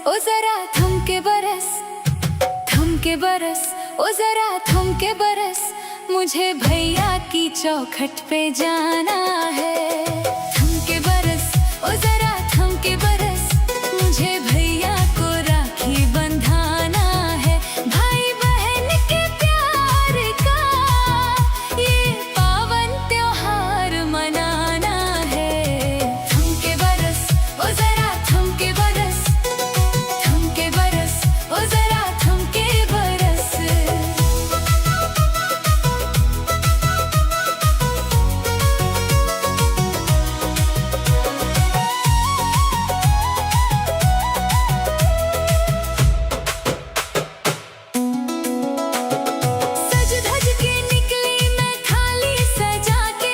ओ जरा थम के बरस, थम के बरस, ओ जरा थम के बरस, मुझे भैया की चौखट पे जाना है। थम के बरस, ओ जरा थम के बरस, मुझे भैया को राखी बंधाना है। भाई बहन के प्यार का ये पावन त्योहार मनाना है। थम के बरस, ओ जरा थम के बरस, थम के बरस, ओ जरा थम के बरस। सज धज के निकली मैं थाली सजा के,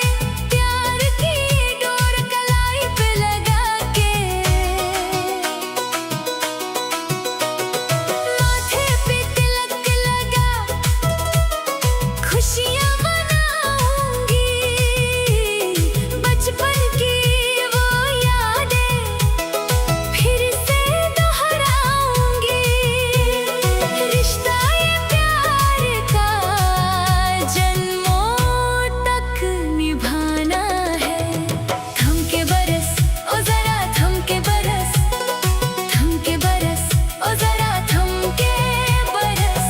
प्यार की डोर कलाई पे लगा के। माथे पे तिलक लगा, खुशियाँ मनाऊंगी। बचपन की वो यादें फिर से दोहराऊंगी। रिश्ता ये प्यार का जन्मों तक निभाना है। थम के बरस, ओ जरा थम के बरस, थम के बरस, ओ जरा थम के बरस।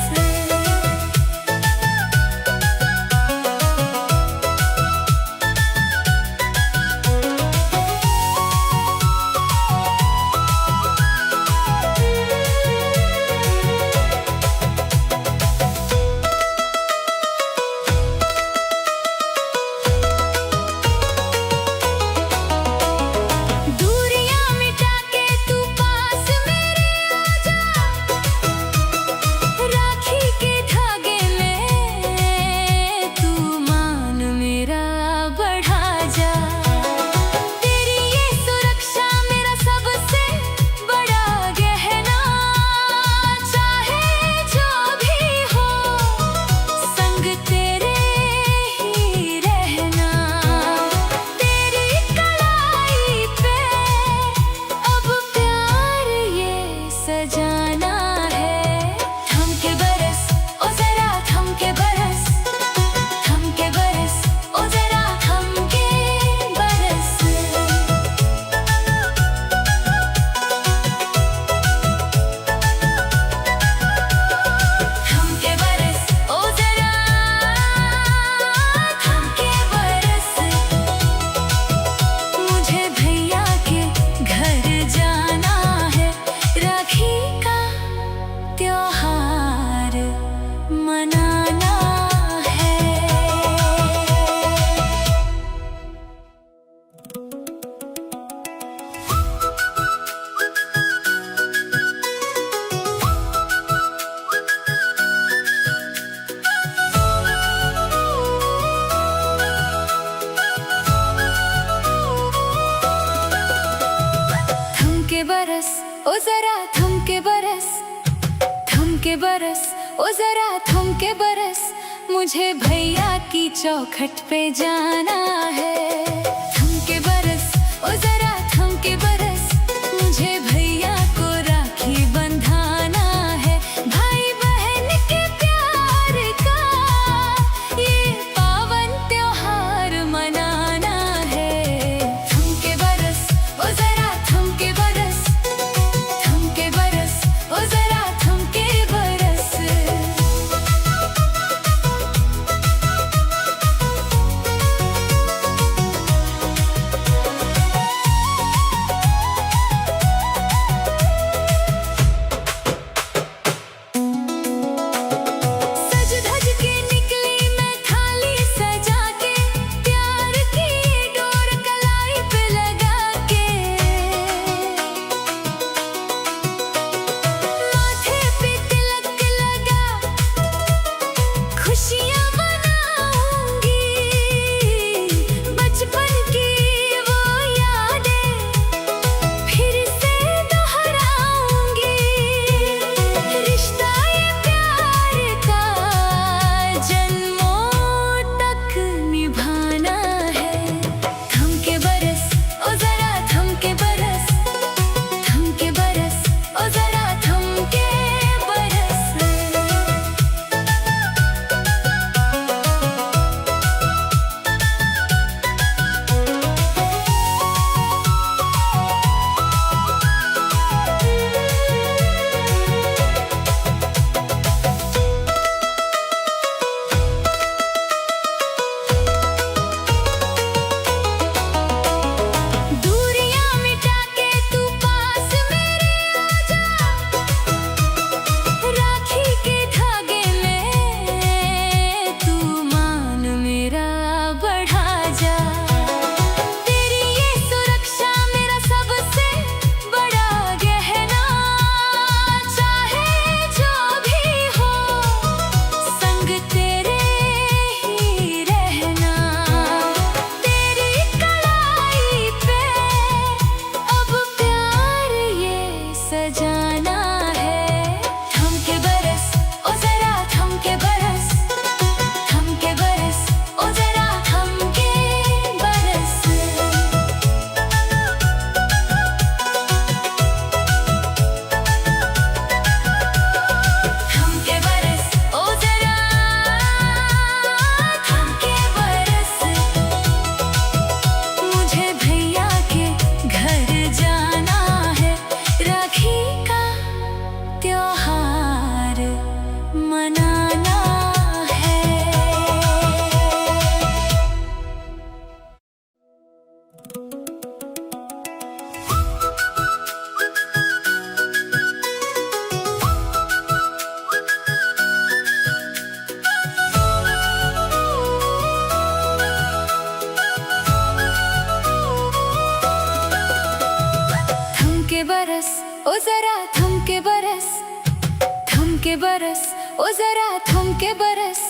दूरियां मिटा के तू पास मेरे आजा, राखी के धागे में तू मान मेरा बढ़ा जा। तेरी ये सुरक्षा मेरा सबसे बड़ा गहना, चाहे जो भी हो संग तेरे ही रहना। तेरी कलाई पे अब प्यार ये सजाना है। थम के बरस, ओ जरा थम के बरस, थम के बरस, ओ जरा थम के बरस। थम के बरस, ओ जरा थम के बरस, मुझे भैया के घर जाना है। राखी का त्योहार मनाना है। थम के बरस, ओ जरा थम के बरस, थम के बरस, ओ जरा थम के बरस, मुझे भैया की चौखट पे जाना है। थम के बरस, ओ जरा थम के बरस, मुझे भैया को राखी बंधाना है। भाई बहन के प्यार का ये पावन त्योहार मनाना है। थम के बरस, ओ जरा थम के बरस, थम के बरस, ओ जरा थम के बरस। बरस ओ जरा थम के बरस, थम के बरस ओ जरा थम के बरस,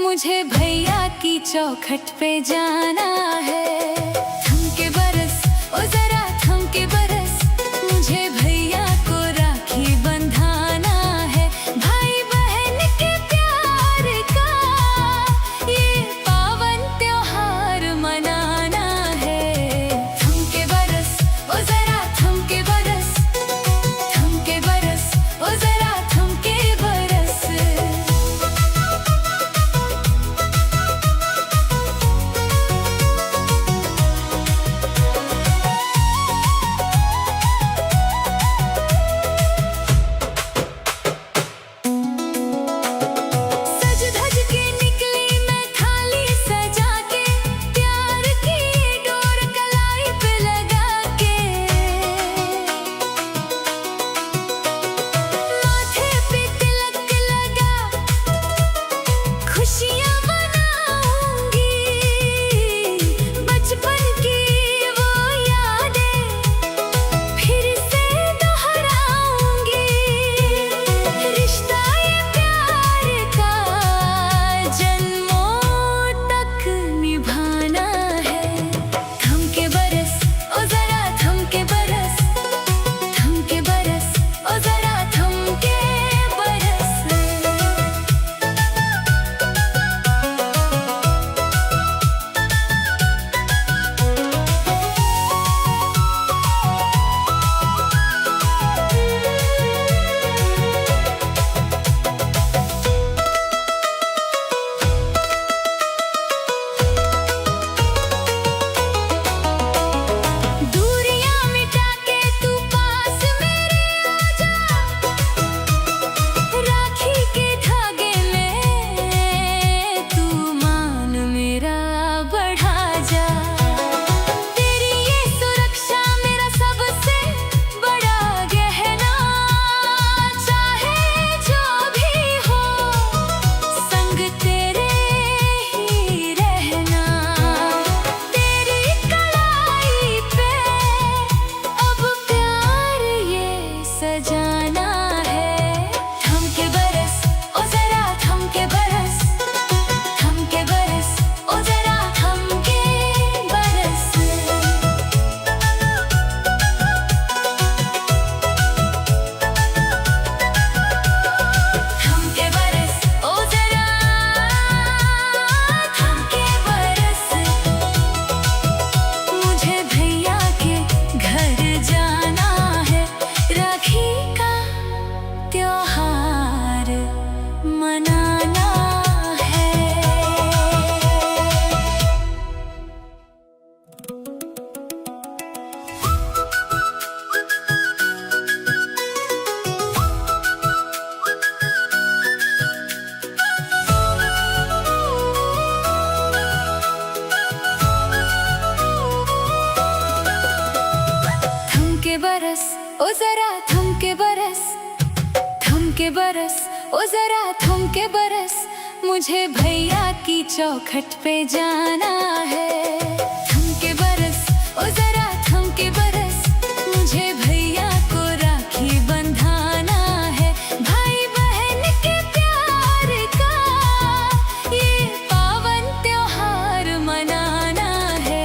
मुझे भैया की चौखट पे जाना है। थम के बरस ओ जरा थम के बरस, मुझे भैया को राखी बंधाना है। भाई बहन के प्यार का ये पावन त्योहार मनाना है। थम के बरस ओ जरा थम के बरस, थम के बरस ओ जरा थम के बरस। बरस ओ जरा थम के बरस, थम के बरस ओ जरा थम के बरस, मुझे भैया की चौखट पे जाना है। थम के बरस ओ जरा थम के बरस, मुझे भैया को राखी बंधाना है। भाई बहन के प्यार का ये पावन त्योहार मनाना है।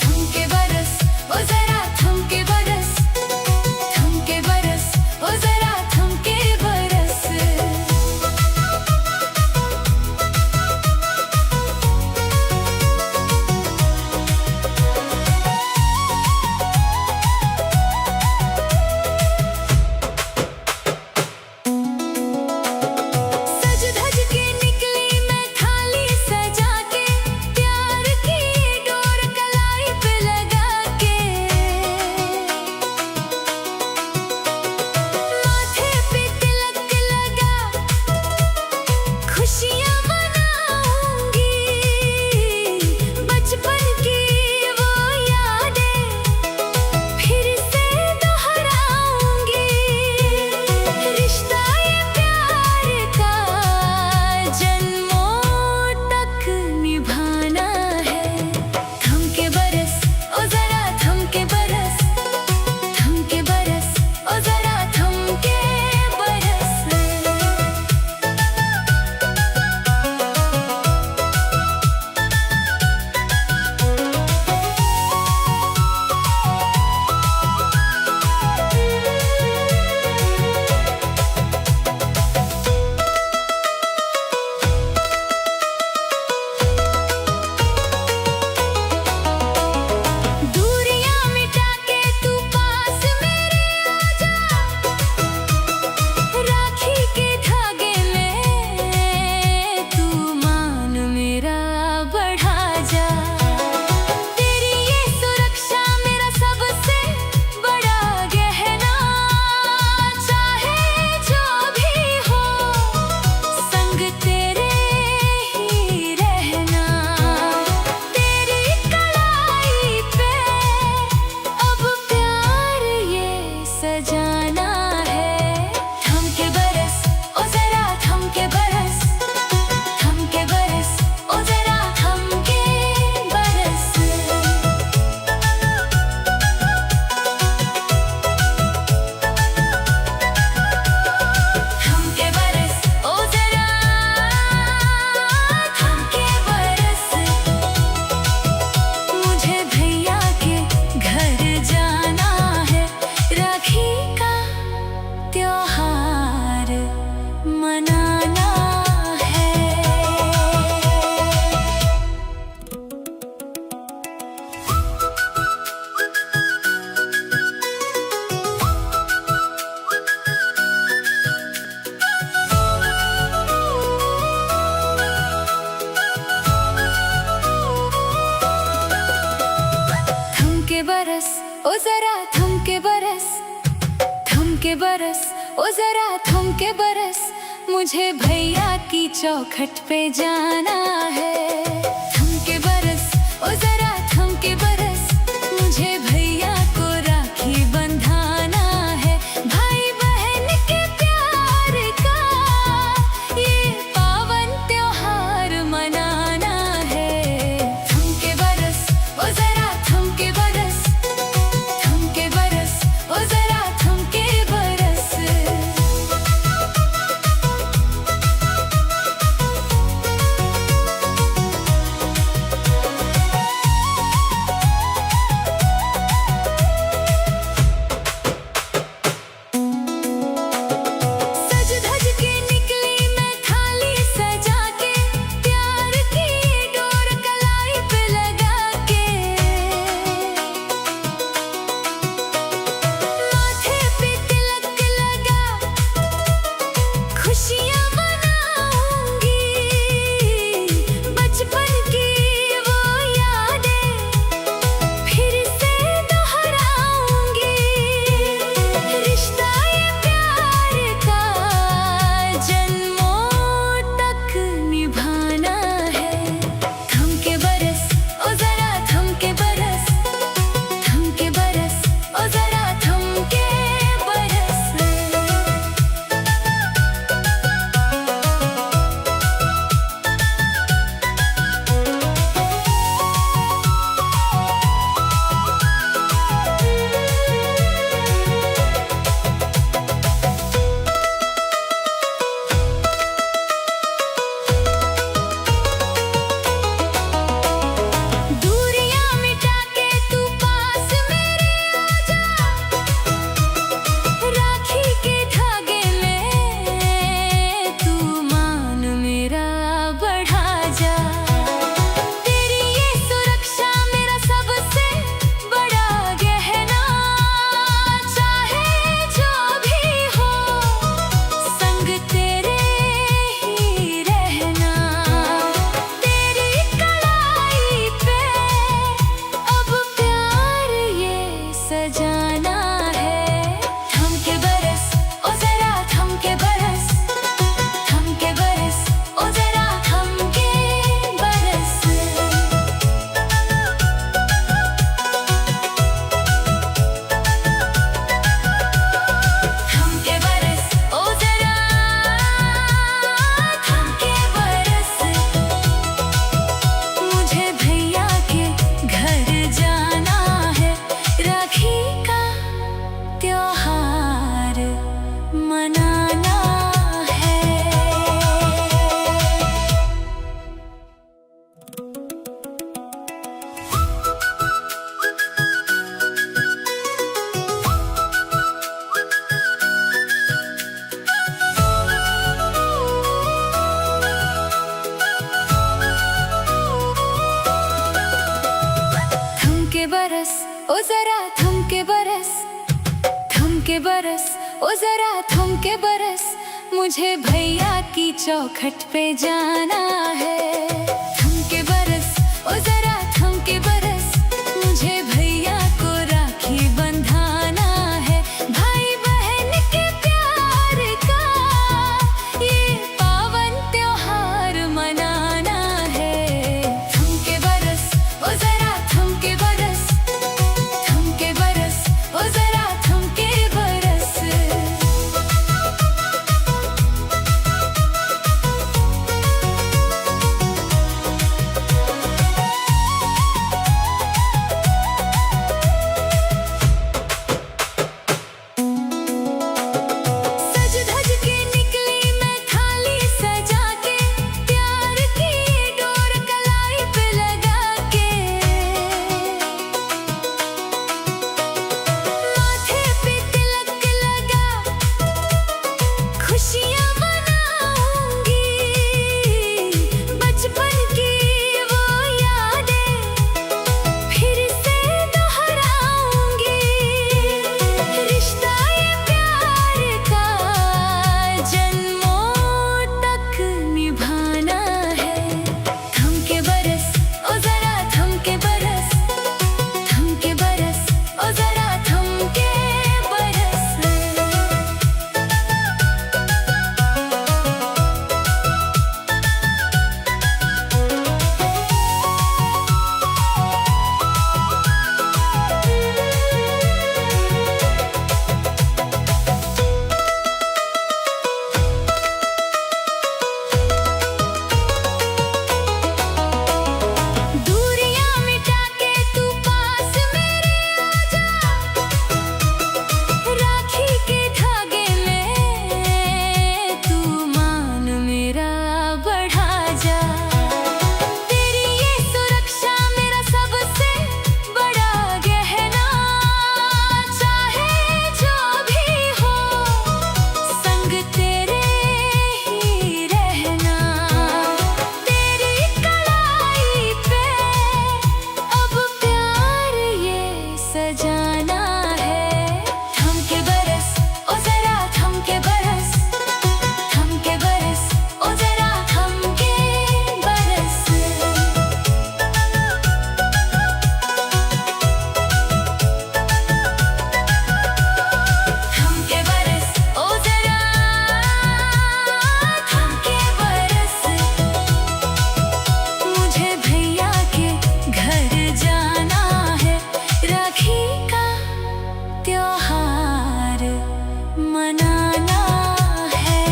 थम के बरस ओ जरा थम के बरस, थम के बरस ओ जरा थम के बरस। बरस, ओ जरा थम के बरस, थम के बरस, ओ जरा थम के बरस, मुझे भैया की चौखट पे जाना है। थम के बरस, ओ जरा थम के बरस, मुझे भैया को राखी बंधाना है। भाई बहन के प्यार का ये पावन त्योहार मनाना है। थम के बरस, ओ जरा थम के बरस, थम के बरस, ओ जरा थम के बरस। सज धज के निकली मैं थाली सजा के, प्यार की डोर कलाई पे लगा के, माथे पे तिलक लगा, खुशियाँ मनाऊंगी। बचपन की वो यादें फिर से दोहराऊंगी। रिश्ता ये प्यार का जन्मों तक निभाना है। थम के बरस, ओ जरा थम के बरस, थम के बरस, ओ जरा थम के बरस। दूरियां मिटा के तू पास मेरे आ जा, राखी के धागे में तू मान मेरा बढ़ा जा। तेरी ये सुरक्षा मेरा सबसे बड़ा गहना, चाहे जो भी हो संग तेरे ही रहना। तेरी कलाई पे अब प्यार ये सजाना है। थम के बरस, ओ जरा थम के बरस, थम के बरस, ओ जरा थम के बरस। थम के बरस, ओ जरा थम के बरस, मुझे भैया के घर जाना है। राखी का त्योहार मनाना है। थम के बरस, ओ जरा थम के बरस, थम के बरस, ओ जरा थम के बरस, मुझे भैया की चौखट पे जाना है। थम के बरस, ओ जरा थम के बरस, मुझे भैया को राखी बंधाना है। भाई बहन के प्यार का ये पावन त्योहार मनाना है। थम के बरस, ओ जरा थम के बरस, थम के बरस, ओ जरा थम के बरस। सजाना है। थम के बरस ओ जरा थम के बरस, थम के बरस ओ जरा थम के बरस। थम के बरस ओ जरा थम के बरस, मुझे भैया के घर जाना है। राखी का त्योहार मनाना है।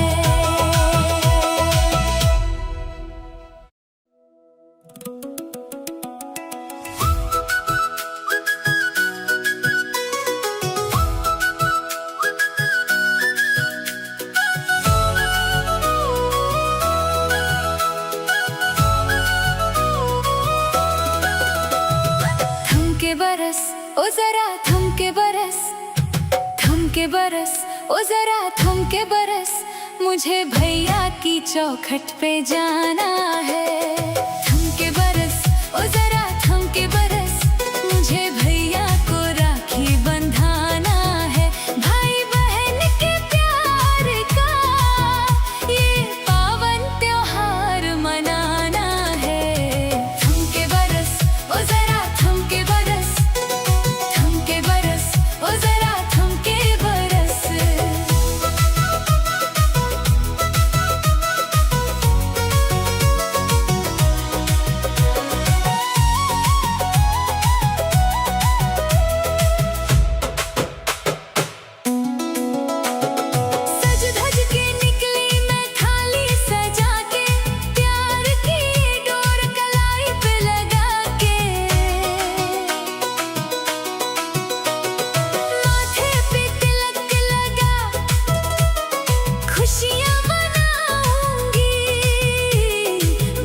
थम के बरस ओ जरा थम के बरस, थम के बरस ओ जरा थम के बरस, मुझे भैया की चौखट पे जाना है। थम के बरस ओ जरा थम के बरस, मुझे भैया को राखी बंधाना है। भाई बहन के प्यार का ये पावन त्योहार मनाना है। थम के बरस ओ जरा थम के बरस, थम के बरस ओ जरा थम के बरस। सज धज के निकली मैं थाली सजा के, प्यार की डोर कलाई पे लगा के। माथे पे तिलक लगा खुशियाँ मनाऊंगी,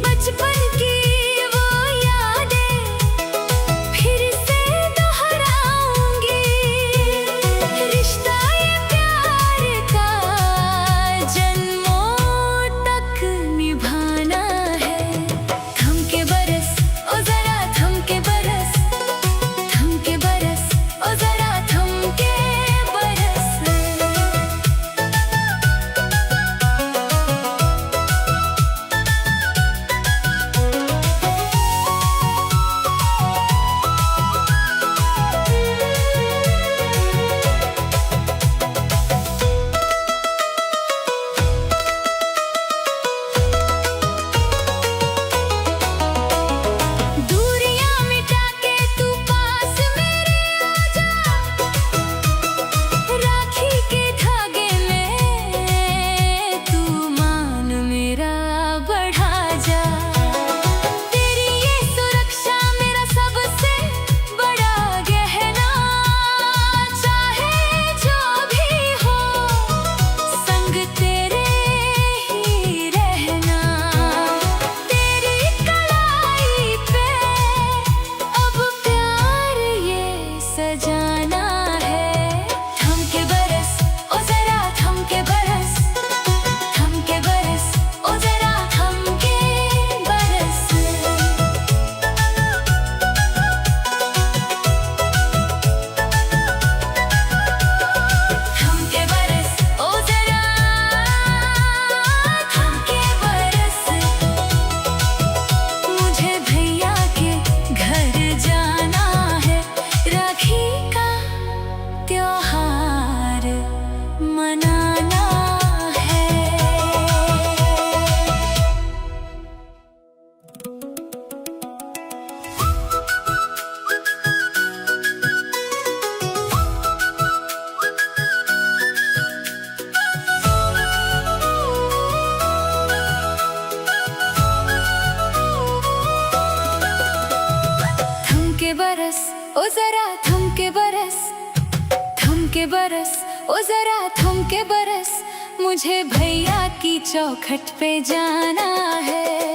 बचपन की वो यादें फिर से दोहराऊंगी। रिश्ता ये प्यार का जन्मों तक निभाना है। थम के बरस ओ जरा थम के बरस, थम के बरस ओ जरा थम के बरस। दूरियां मिटा के तू पास मेरे आ जा, राखी के धागे में तू मान मेरा बढ़ा जा। तेरी ये सुरक्षा मेरा सबसे बड़ा गहना, चाहे जो भी हो संग तेरे ही रहना। तेरी कलाई पे अब प्यार ये सजाना है। थम के बरस ओ जरा थम के बरस, थम के बरस ओ जरा थम के बरस। थम के बरस ओ जरा थम के बरस, मुझे भैया के घर जाना है। राखी का त्योहार मनाना है। थम के बरस ओ जरा थम के बरस, थम के बरस ओ जरा थम के बरस, मुझे भैया की चौखट पे जाना है।